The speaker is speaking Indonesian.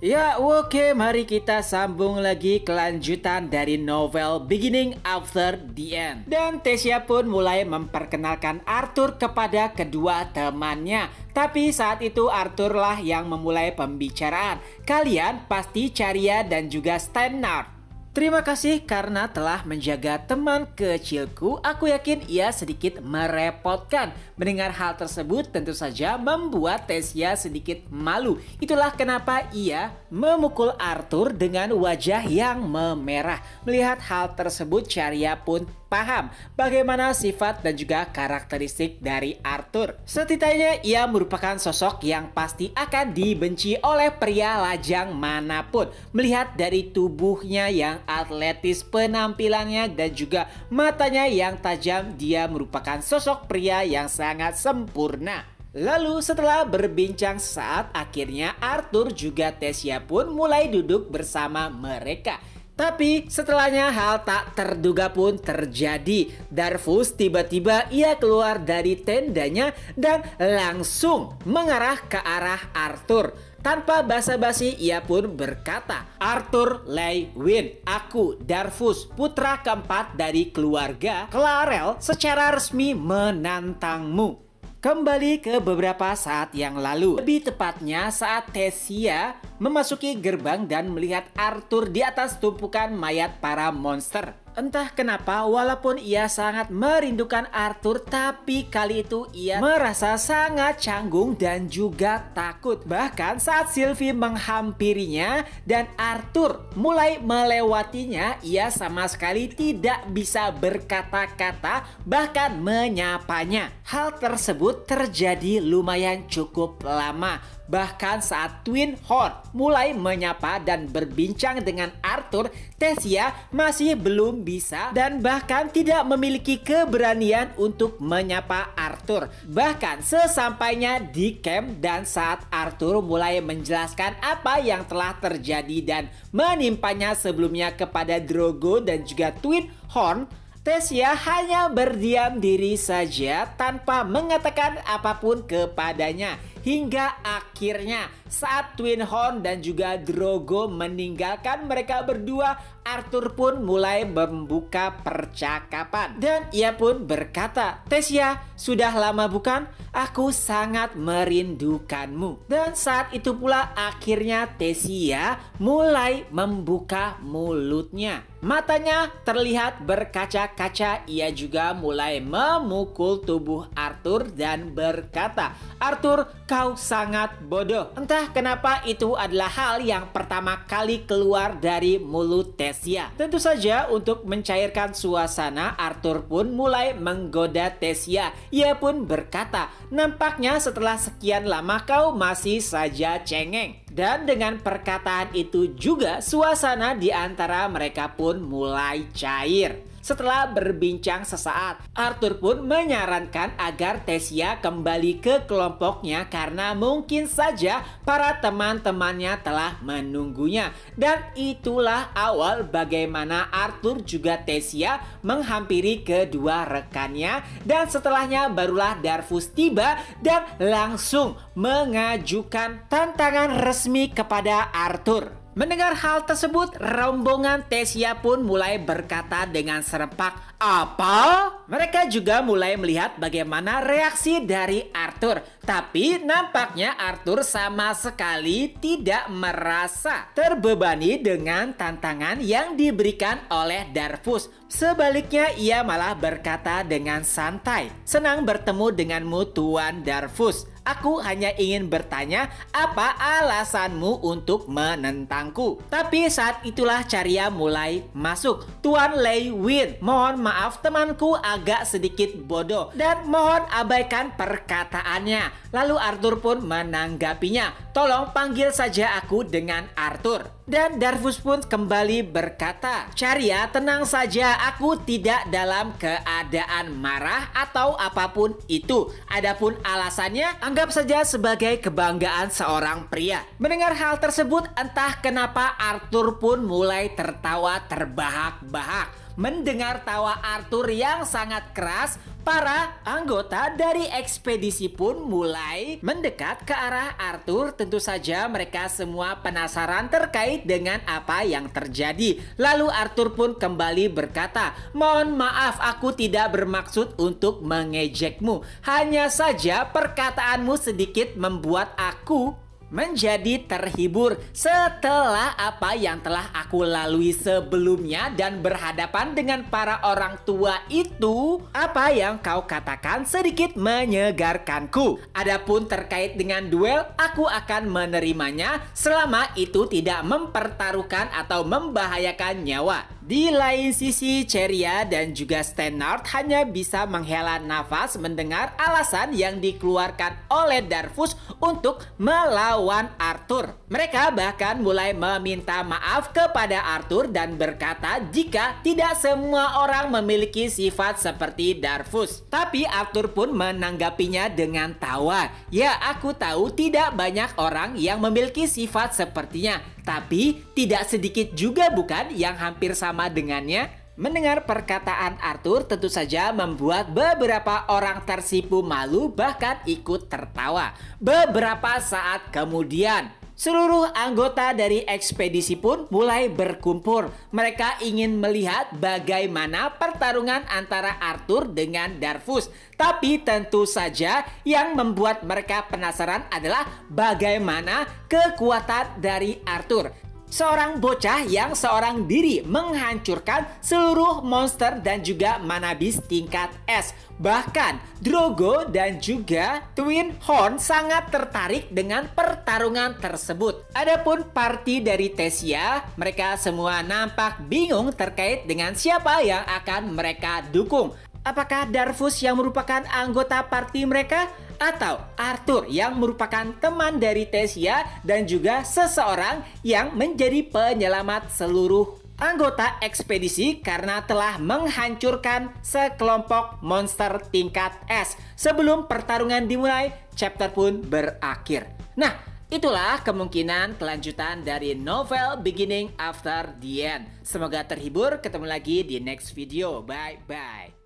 Ya oke, mari kita sambung lagi kelanjutan dari novel Beginning After the End. Dan Tessia pun mulai memperkenalkan Arthur kepada kedua temannya. Tapi saat itu Arthur lah yang memulai pembicaraan. Kalian pasti Caria dan juga Stannard. Terima kasih karena telah menjaga teman kecilku. Aku yakin ia sedikit merepotkan. Mendengar hal tersebut tentu saja membuat Tessia sedikit malu. Itulah kenapa ia memukul Arthur dengan wajah yang memerah. Melihat hal tersebut, Caria pun paham bagaimana sifat dan juga karakteristik dari Arthur. Setidaknya ia merupakan sosok yang pasti akan dibenci oleh pria lajang manapun. Melihat dari tubuhnya yang atletis, penampilannya dan juga matanya yang tajam, dia merupakan sosok pria yang sangat sempurna. Lalu setelah berbincang saat, akhirnya Arthur juga Tessia pun mulai duduk bersama mereka. Tapi setelahnya hal tak terduga pun terjadi. Darvus tiba-tiba ia keluar dari tendanya dan langsung mengarah ke arah Arthur. Tanpa basa-basi ia pun berkata, "Arthur Lewin, aku Darvus, putra keempat dari keluarga Clarel, secara resmi menantangmu." Kembali ke beberapa saat yang lalu, lebih tepatnya saat Tessia memasuki gerbang dan melihat Arthur di atas tumpukan mayat para monster. Entah kenapa, walaupun ia sangat merindukan Arthur, tapi kali itu ia merasa sangat canggung dan juga takut. Bahkan saat Sylvie menghampirinya dan Arthur mulai melewatinya, ia sama sekali tidak bisa berkata-kata, bahkan menyapanya. Hal tersebut terjadi lumayan cukup lama. Bahkan saat Twin Horn mulai menyapa dan berbincang dengan Arthur, Tessia masih belum bisa dan bahkan tidak memiliki keberanian untuk menyapa Arthur. Bahkan sesampainya di camp dan saat Arthur mulai menjelaskan apa yang telah terjadi dan menimpanya sebelumnya kepada Drogo dan juga Twin Horn, Tessia hanya berdiam diri saja tanpa mengatakan apapun kepadanya. Hingga akhirnya saat Twin Horn dan juga Drogo meninggalkan mereka berdua, Arthur pun mulai membuka percakapan. Dan ia pun berkata, "Tessia, sudah lama bukan? Aku sangat merindukanmu." Dan saat itu pula akhirnya Tessia mulai membuka mulutnya. Matanya terlihat berkaca-kaca. Ia juga mulai memukul tubuh Arthur dan berkata, "Arthur, kau sangat bodoh." Entah kenapa itu adalah hal yang pertama kali keluar dari mulut Tessia. Tentu saja untuk mencairkan suasana, Arthur pun mulai menggoda Tessia. Ia pun berkata, "Nampaknya setelah sekian lama kau masih saja cengeng." Dan dengan perkataan itu juga suasana di antara mereka pun mulai cair. Setelah berbincang sesaat, Arthur pun menyarankan agar Tessia kembali ke kelompoknya karena mungkin saja para teman-temannya telah menunggunya. Dan itulah awal bagaimana Arthur juga Tessia menghampiri kedua rekannya. Dan setelahnya barulah Darvus tiba dan langsung mengajukan tantangan resmi kepada Arthur. Mendengar hal tersebut, rombongan Tessia pun mulai berkata dengan serempak, "Apa?" Mereka juga mulai melihat bagaimana reaksi dari Arthur. Tapi nampaknya Arthur sama sekali tidak merasa terbebani dengan tantangan yang diberikan oleh Darvus. Sebaliknya ia malah berkata dengan santai, "Senang bertemu denganmu Tuan Darvus. Aku hanya ingin bertanya apa alasanmu untuk menentangku." Tapi saat itulah Caria mulai masuk. "Tuan Lewin, mohon maaf temanku agak sedikit bodoh dan mohon abaikan perkataannya." Lalu Arthur pun menanggapinya, "Tolong panggil saja aku dengan Arthur." Dan Darvus pun kembali berkata, "Caria, tenang saja, aku tidak dalam keadaan marah atau apapun itu. Adapun alasannya, anggap saja sebagai kebanggaan seorang pria." Mendengar hal tersebut, entah kenapa Arthur pun mulai tertawa terbahak-bahak. Mendengar tawa Arthur yang sangat keras, para anggota dari ekspedisi pun mulai mendekat ke arah Arthur. Tentu saja mereka semua penasaran terkait dengan apa yang terjadi. Lalu Arthur pun kembali berkata, "Mohon maaf, aku tidak bermaksud untuk mengejekmu. Hanya saja perkataanmu sedikit membuat aku menjadi terhibur setelah apa yang telah aku lalui sebelumnya dan berhadapan dengan para orang tua itu. Apa yang kau katakan sedikit menyegarkanku. Adapun terkait dengan duel, aku akan menerimanya selama itu tidak mempertaruhkan atau membahayakan nyawa." Di lain sisi, Cheria dan juga Stannard hanya bisa menghela nafas mendengar alasan yang dikeluarkan oleh Darvus untuk melawan Arthur. Mereka bahkan mulai meminta maaf kepada Arthur dan berkata jika tidak semua orang memiliki sifat seperti Darvus. Tapi Arthur pun menanggapinya dengan tawa. "Ya, aku tahu tidak banyak orang yang memiliki sifat sepertinya. Tapi tidak sedikit juga bukan yang hampir sama dengannya?" Mendengar perkataan Arthur tentu saja membuat beberapa orang tersipu malu bahkan ikut tertawa. Beberapa saat kemudian, seluruh anggota dari ekspedisi pun mulai berkumpul. Mereka ingin melihat bagaimana pertarungan antara Arthur dengan Darvus. Tapi tentu saja yang membuat mereka penasaran adalah bagaimana kekuatan dari Arthur. Seorang bocah yang seorang diri menghancurkan seluruh monster dan juga manabis tingkat S. Bahkan Drogo dan juga Twin Horn sangat tertarik dengan pertarungan tersebut. Adapun party dari Tessia, mereka semua nampak bingung terkait dengan siapa yang akan mereka dukung. Apakah Darvus yang merupakan anggota party mereka? Atau Arthur yang merupakan teman dari Tessia dan juga seseorang yang menjadi penyelamat seluruh anggota ekspedisi karena telah menghancurkan sekelompok monster tingkat S. Sebelum pertarungan dimulai, chapter pun berakhir. Nah, itulah kemungkinan kelanjutan dari novel Beginning After the End. Semoga terhibur, ketemu lagi di next video. Bye-bye.